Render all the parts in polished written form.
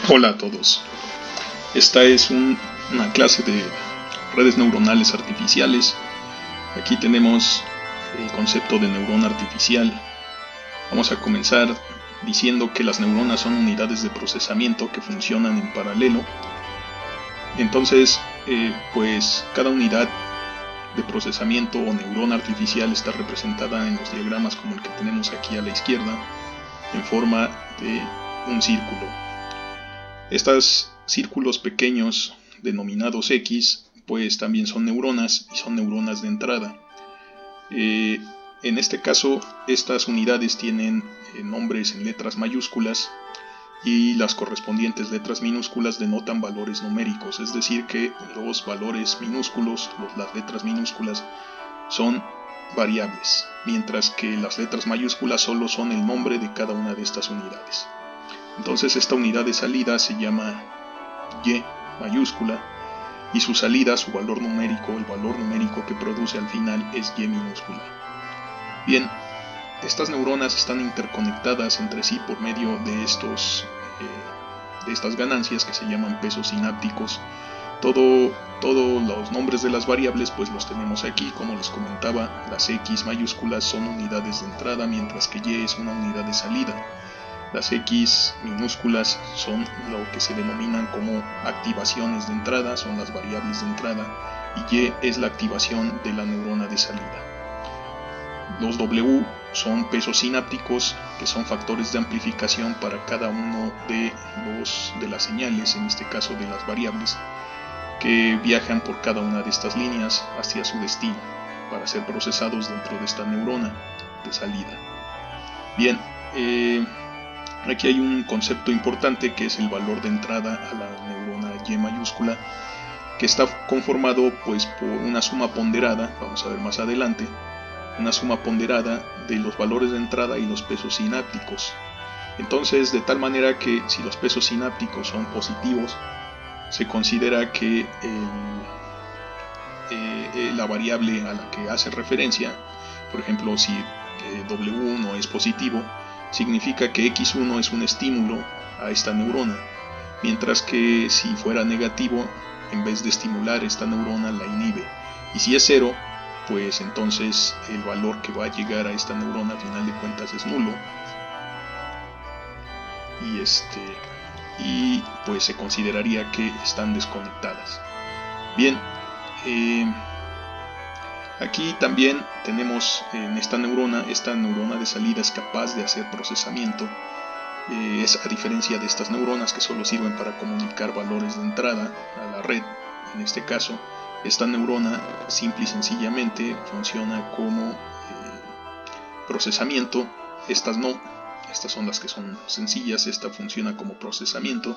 Hola a todos. Esta es una clase de redes neuronales artificiales. Aquí tenemos el concepto de neurona artificial. Vamos a comenzar diciendo que las neuronas son unidades de procesamiento que funcionan en paralelo. Entonces, pues cada unidad de procesamiento o neurona artificial está representada en los diagramas como el que tenemos aquí a la izquierda, en forma de un círculo. Estos círculos pequeños denominados X pues también son neuronas y son neuronas de entrada. En este caso estas unidades tienen nombres en letras mayúsculas y las correspondientes letras minúsculas denotan valores numéricos, es decir que los valores minúsculos, las letras minúsculas son variables, mientras que las letras mayúsculas solo son el nombre de cada una de estas unidades. Entonces esta unidad de salida se llama Y mayúscula y su salida, su valor numérico, el valor numérico que produce al final es Y minúscula. Bien, estas neuronas están interconectadas entre sí por medio de estas ganancias que se llaman pesos sinápticos. Todos los nombres de las variables pues los tenemos aquí, como les comentaba, las X mayúsculas son unidades de entrada, mientras que Y es una unidad de salida. Las X minúsculas son lo que se denominan como activaciones de entrada, son las variables de entrada, y Y es la activación de la neurona de salida. Los W son pesos sinápticos, que son factores de amplificación para cada uno de las señales, en este caso de las variables, que viajan por cada una de estas líneas hacia su destino, para ser procesados dentro de esta neurona de salida. Bien, aquí hay un concepto importante que es el valor de entrada a la neurona Y mayúscula, que está conformado pues por una suma ponderada, vamos a ver más adelante, una suma ponderada de los valores de entrada y los pesos sinápticos. Entonces, de tal manera que si los pesos sinápticos son positivos, se considera que la variable a la que hace referencia, por ejemplo, si W1 es positivo, significa que X1 es un estímulo a esta neurona, mientras que si fuera negativo, en vez de estimular esta neurona la inhibe. Y si es 0, pues entonces el valor que va a llegar a esta neurona a final de cuentas es nulo. Y pues se consideraría que están desconectadas. Bien, aquí también tenemos en esta neurona de salida es capaz de hacer procesamiento. Es a diferencia de estas neuronas que solo sirven para comunicar valores de entrada a la red. En este caso, esta neurona simple y sencillamente funciona como procesamiento. Estas no, estas son las que son sencillas. Esta funciona como procesamiento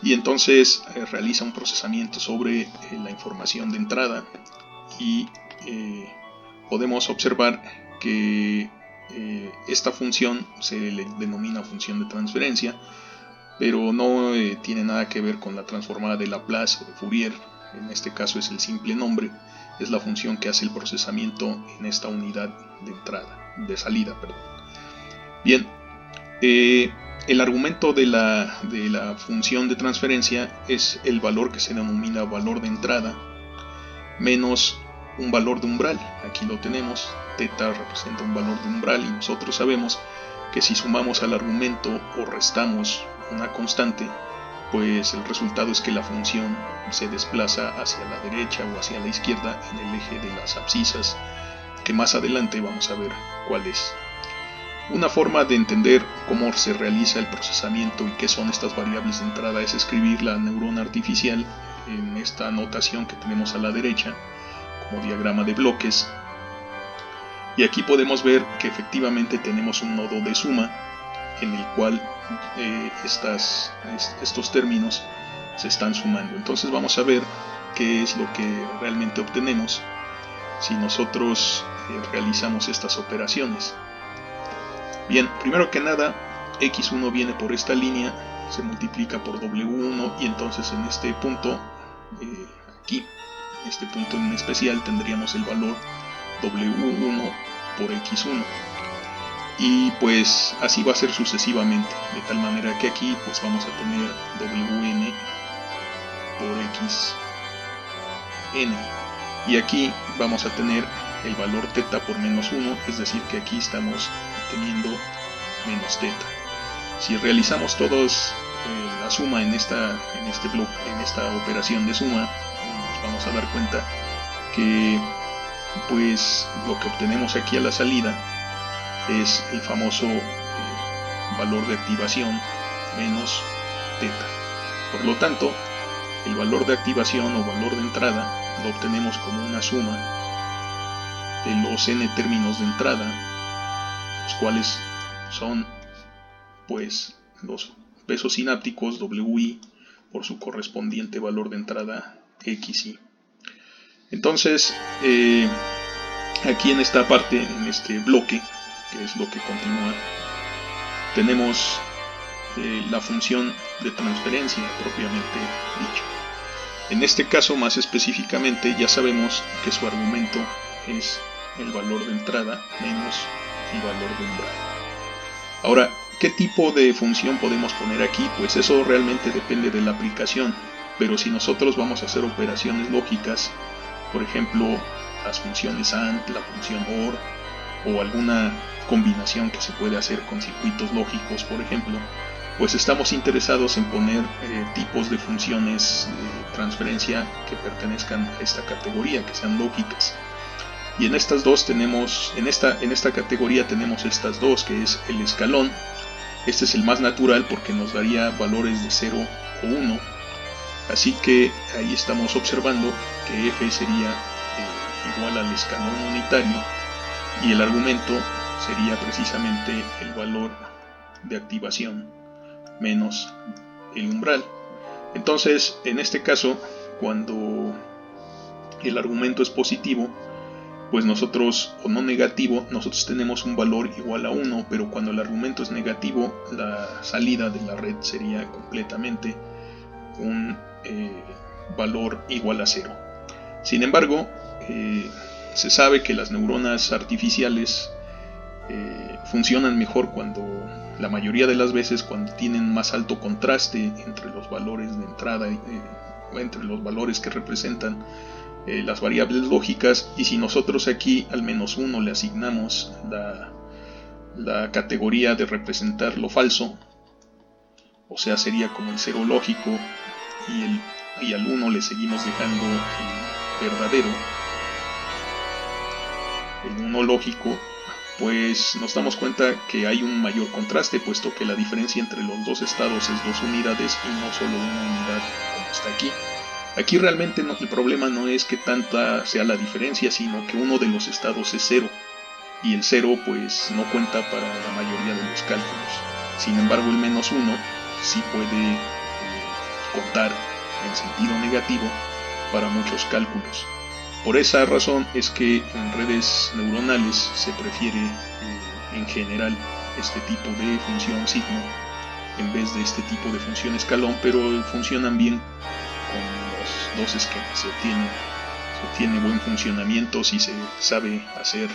y entonces realiza un procesamiento sobre la información de entrada y podemos observar que esta función se le denomina función de transferencia, pero no tiene nada que ver con la transformada de Laplace o de Fourier. En este caso es el simple nombre, es la función que hace el procesamiento en esta unidad de salida. Bien, el argumento de la función de transferencia es el valor que se denomina valor de entrada menos un valor de umbral. Aquí lo tenemos, θ representa un valor de umbral y nosotros sabemos que si sumamos al argumento o restamos una constante, pues el resultado es que la función se desplaza hacia la derecha o hacia la izquierda en el eje de las abscisas, que más adelante vamos a ver cuál es. Una forma de entender cómo se realiza el procesamiento y qué son estas variables de entrada es escribir la neurona artificial en esta notación que tenemos a la derecha como diagrama de bloques. Y aquí podemos ver que efectivamente tenemos un nodo de suma en el cual estos términos se están sumando. Entonces vamos a ver qué es lo que realmente obtenemos si nosotros realizamos estas operaciones. Bien, primero que nada, X1 viene por esta línea, se multiplica por W1 y entonces en este punto, aquí, en este punto en especial, tendríamos el valor W1 por X1. y pues así va a ser sucesivamente, de tal manera que aquí pues vamos a tener wn por x n, y aquí vamos a tener el valor teta por menos 1, es decir que aquí estamos teniendo menos teta. Si realizamos todos la suma en esta operación de suma, nos vamos a dar cuenta que pues lo que obtenemos aquí a la salida es el famoso valor de activación menos teta. Por lo tanto, el valor de activación o valor de entrada lo obtenemos como una suma de los n términos de entrada, los cuales son pues los pesos sinápticos WI por su correspondiente valor de entrada XI. Entonces, aquí en esta parte, en este bloque, que es lo que continúa, tenemos la función de transferencia propiamente dicho. En este caso, más específicamente, ya sabemos que su argumento es el valor de entrada menos el valor de umbral. Ahora, ¿qué tipo de función podemos poner aquí? Pues eso realmente depende de la aplicación, pero si nosotros vamos a hacer operaciones lógicas, por ejemplo, las funciones AND, la función OR, o alguna combinación que se puede hacer con circuitos lógicos, por ejemplo, pues estamos interesados en poner tipos de funciones de transferencia que pertenezcan a esta categoría, que sean lógicas. Y en estas dos tenemos, en esta categoría tenemos estas dos, que es el escalón. Este es el más natural porque nos daría valores de 0 o 1. Así que ahí estamos observando que f sería igual al escalón unitario, y el argumento sería precisamente el valor de activación menos el umbral. Entonces, en este caso, cuando el argumento es positivo, pues nosotros, o no negativo, nosotros tenemos un valor igual a 1, pero cuando el argumento es negativo, la salida de la red sería completamente un valor igual a 0. Sin embargo, se sabe que las neuronas artificiales funcionan mejor cuando, la mayoría de las veces, cuando tienen más alto contraste entre los valores de entrada, entre los valores que representan las variables lógicas, y si nosotros aquí al menos 1 le asignamos la categoría de representar lo falso, o sea, sería como el 0 lógico, y al 1 le seguimos dejando el verdadero, el 1 lógico, pues nos damos cuenta que hay un mayor contraste, puesto que la diferencia entre los dos estados es 2 unidades y no solo una unidad como está aquí. Aquí realmente el problema no es que tanta sea la diferencia, sino que uno de los estados es 0, y el 0 pues no cuenta para la mayoría de los cálculos. Sin embargo, el menos 1 sí puede contar en sentido negativo para muchos cálculos. Por esa razón es que en redes neuronales se prefiere en general este tipo de función signo en vez de este tipo de función escalón, pero funcionan bien con los dos esquemas. Se obtiene buen funcionamiento si se sabe hacer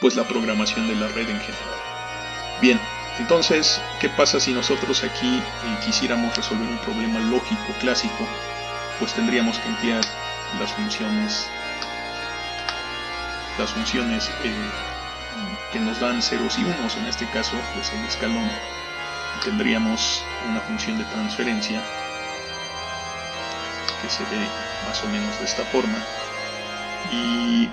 pues la programación de la red en general. Bien, entonces, ¿qué pasa si nosotros aquí quisiéramos resolver un problema lógico clásico? Pues tendríamos que emplear las funciones que nos dan ceros y unos, en este caso pues el escalón. Tendríamos una función de transferencia que se ve más o menos de esta forma, y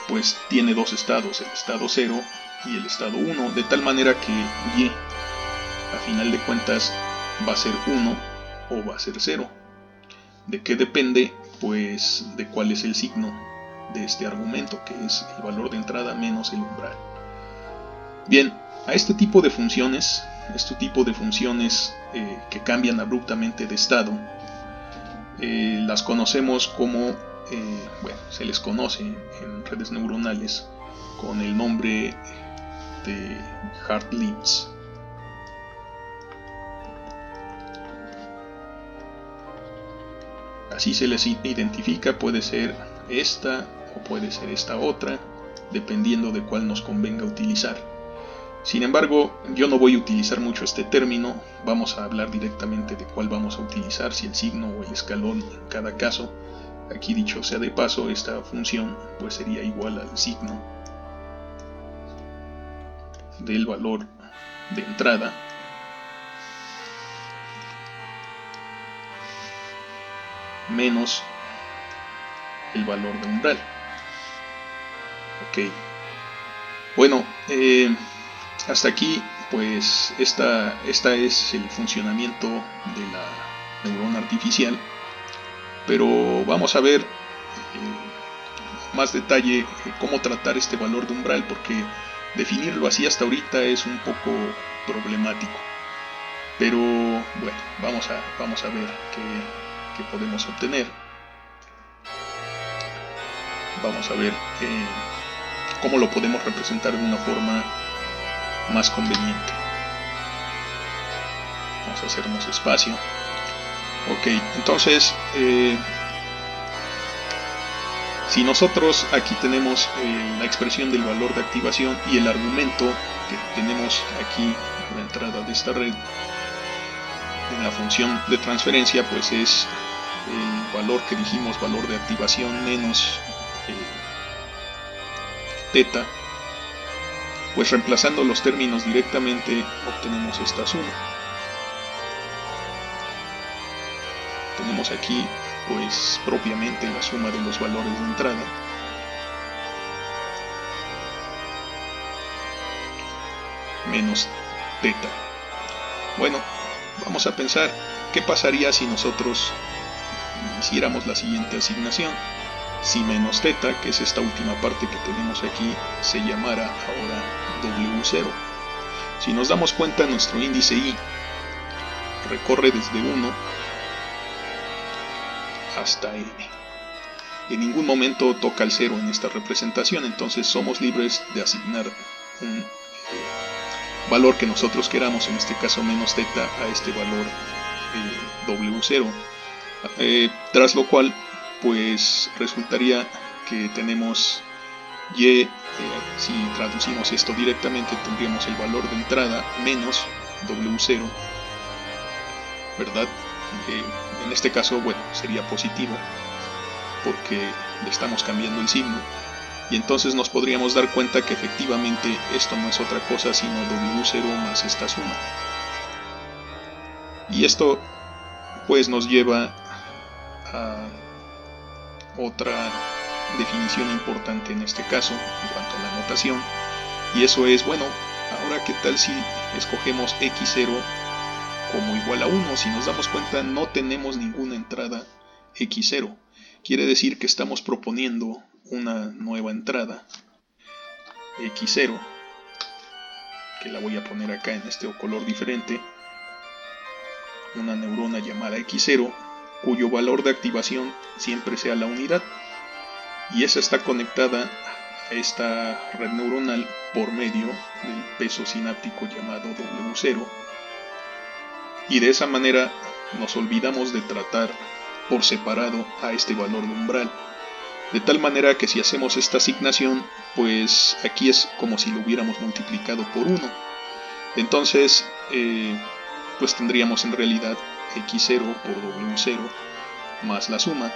pues tiene dos estados, el estado 0 y el estado 1, de tal manera que y a final de cuentas va a ser 1 o va a ser 0. ¿De qué depende? Pues de cuál es el signo de este argumento, que es el valor de entrada menos el umbral. Bien, a este tipo de funciones que cambian abruptamente de estado, las conocemos como, se les conoce en redes neuronales con el nombre de hard limits. Así se les identifica, puede ser esta o puede ser esta otra, dependiendo de cuál nos convenga utilizar. Sin embargo, yo no voy a utilizar mucho este término, vamos a hablar directamente de cuál vamos a utilizar, si el signo o el escalón en cada caso. Aquí, dicho sea de paso, esta función pues sería igual al signo del valor de entrada menos el valor de umbral. Ok, bueno, hasta aquí pues esta es el funcionamiento de la neurona artificial, pero vamos a ver más detalle cómo tratar este valor de umbral, porque definirlo así hasta ahorita es un poco problemático. Pero bueno, vamos a ver qué podemos obtener. Vamos a ver cómo lo podemos representar de una forma más conveniente. Vamos a hacernos espacio. Ok, entonces si nosotros aquí tenemos la expresión del valor de activación y el argumento que tenemos aquí en la entrada de esta red en la función de transferencia, pues es el valor que dijimos, valor de activación menos teta, pues reemplazando los términos directamente obtenemos esta suma. Tenemos aquí pues propiamente la suma de los valores de entrada menos teta. Bueno, vamos a pensar qué pasaría si nosotros hiciéramos la siguiente asignación. Si menos teta, que es esta última parte que tenemos aquí, se llamara ahora W0. Si nos damos cuenta, nuestro índice I recorre desde 1 hasta N. En ningún momento toca el 0 en esta representación, entonces somos libres de asignar un valor que nosotros queramos, en este caso menos teta, a este valor W0. Tras lo cual, pues resultaría que tenemos Y, si traducimos esto directamente, tendríamos el valor de entrada menos W0, ¿verdad? En este caso, bueno, sería positivo, porque le estamos cambiando el signo, y entonces nos podríamos dar cuenta que efectivamente esto no es otra cosa sino W0 más esta suma. Y esto pues nos lleva a otra definición importante en este caso en cuanto a la notación, y eso es, bueno, ahora qué tal si escogemos x0 como igual a 1. Si nos damos cuenta, no tenemos ninguna entrada x0, quiere decir que estamos proponiendo una nueva entrada x0, que la voy a poner acá en este color diferente, una neurona llamada x0 cuyo valor de activación siempre sea la unidad, y esa está conectada a esta red neuronal por medio del peso sináptico llamado W0, y de esa manera nos olvidamos de tratar por separado a este valor de umbral, de tal manera que si hacemos esta asignación, pues aquí es como si lo hubiéramos multiplicado por 1. Entonces pues tendríamos en realidad x0 por W0 más la suma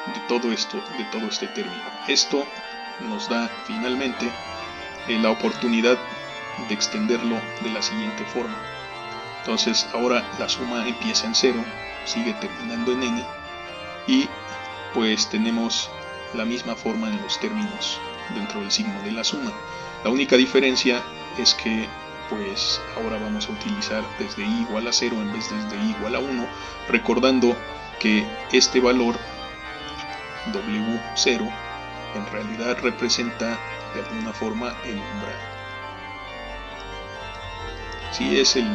de todo este término. Esto nos da finalmente la oportunidad de extenderlo de la siguiente forma. Entonces ahora la suma empieza en 0, sigue terminando en n, y pues tenemos la misma forma en los términos dentro del signo de la suma. La única diferencia es que pues ahora vamos a utilizar desde i igual a 0 en vez de desde i igual a 1, recordando que este valor W0 en realidad representa de alguna forma el umbral. Si es el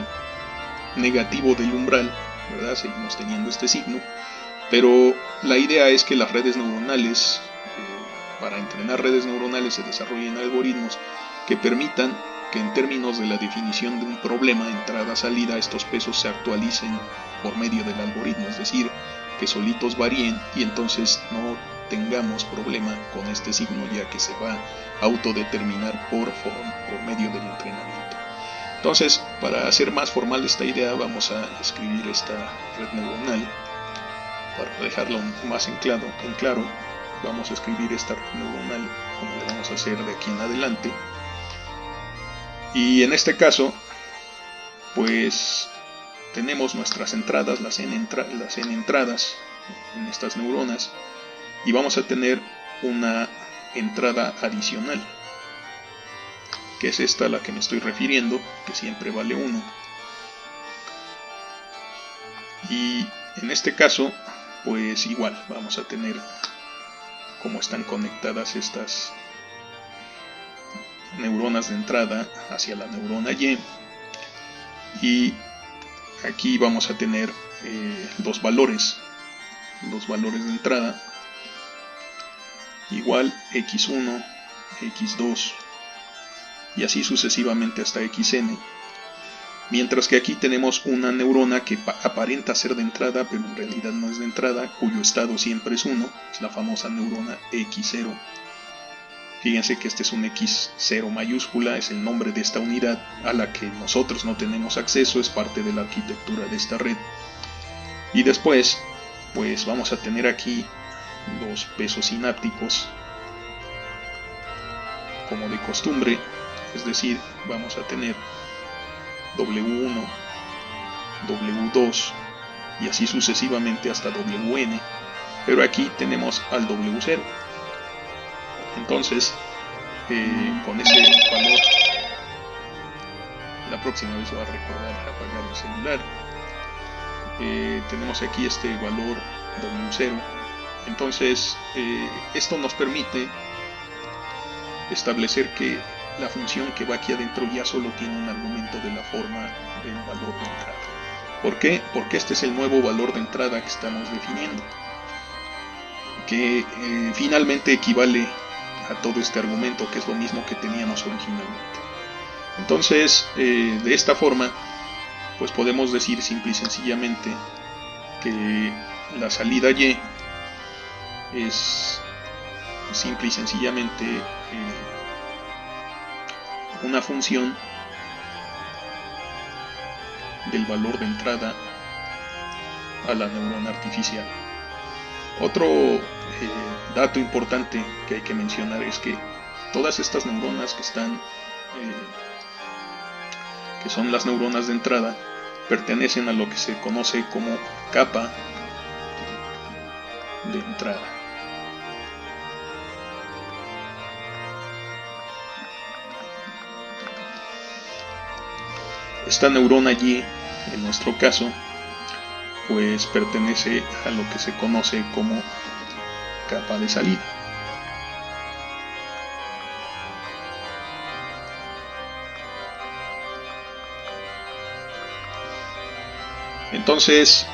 negativo del umbral, ¿verdad? Seguimos teniendo este signo, pero la idea es que las redes neuronales, para entrenar redes neuronales, se desarrollen algoritmos que permitan que en términos de la definición de un problema entrada-salida, estos pesos se actualicen por medio del algoritmo, es decir, que solitos varíen y entonces no tengamos problema con este signo, ya que se va a autodeterminar por medio del entrenamiento. Entonces, para hacer más formal esta idea, vamos a escribir esta red neuronal. Para dejarlo más en claro, vamos a escribir esta red neuronal como le vamos a hacer de aquí en adelante. Y en este caso, pues tenemos nuestras entradas, las n entradas en estas neuronas, y vamos a tener una entrada adicional, que es esta a la que me estoy refiriendo, que siempre vale 1. Y en este caso, pues igual vamos a tener cómo están conectadas estas neuronas de entrada hacia la neurona Y, aquí vamos a tener dos valores de entrada, igual x1, x2 y así sucesivamente hasta xn, mientras que aquí tenemos una neurona que aparenta ser de entrada, pero en realidad no es de entrada, cuyo estado siempre es 1, es la famosa neurona x0. Fíjense que este es un x0 mayúscula, es el nombre de esta unidad a la que nosotros no tenemos acceso, es parte de la arquitectura de esta red. Y después, pues vamos a tener aquí los pesos sinápticos como de costumbre, es decir, vamos a tener W1, W2 y así sucesivamente hasta WN, pero aquí tenemos al W0. Entonces, con ese valor, la próxima vez va a recordar apagar el celular. Tenemos aquí este valor W0. Entonces, esto nos permite establecer que la función que va aquí adentro ya solo tiene un argumento de la forma del valor de entrada. ¿Por qué? Porque este es el nuevo valor de entrada que estamos definiendo, que finalmente equivale a todo este argumento, que es lo mismo que teníamos originalmente. Entonces, de esta forma, pues podemos decir simple y sencillamente que la salida Y es simple y sencillamente una función del valor de entrada a la neurona artificial. Otro dato importante que hay que mencionar es que todas estas neuronas que están que son las neuronas de entrada pertenecen a lo que se conoce como capa de entrada. Esta neurona Y, en nuestro caso, pues pertenece a lo que se conoce como capa de salida. Entonces,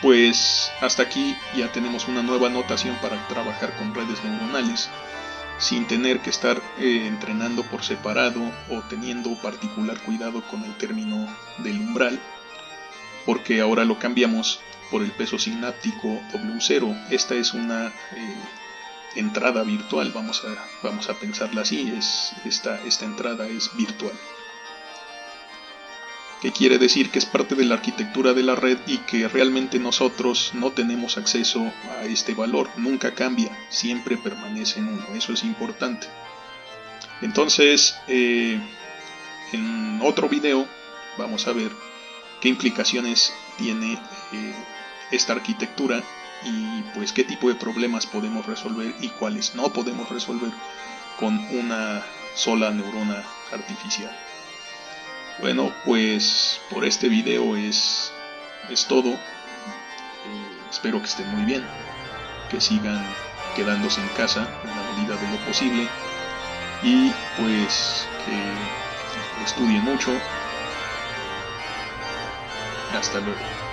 pues hasta aquí ya tenemos una nueva notación para trabajar con redes neuronales, sin tener que estar entrenando por separado o teniendo particular cuidado con el término del umbral, porque ahora lo cambiamos por el peso sináptico W0. Esta es una entrada virtual, vamos a pensarla así, esta entrada es virtual. ¿Qué quiere decir? Que es parte de la arquitectura de la red y que realmente nosotros no tenemos acceso a este valor, nunca cambia, siempre permanece en 1, eso es importante. Entonces, en otro video vamos a ver qué implicaciones tiene esta arquitectura y pues qué tipo de problemas podemos resolver y cuáles no podemos resolver con una sola neurona artificial. Bueno, pues por este video es todo. Espero que estén muy bien, que sigan quedándose en casa en la medida de lo posible y pues que estudien mucho. Hasta luego.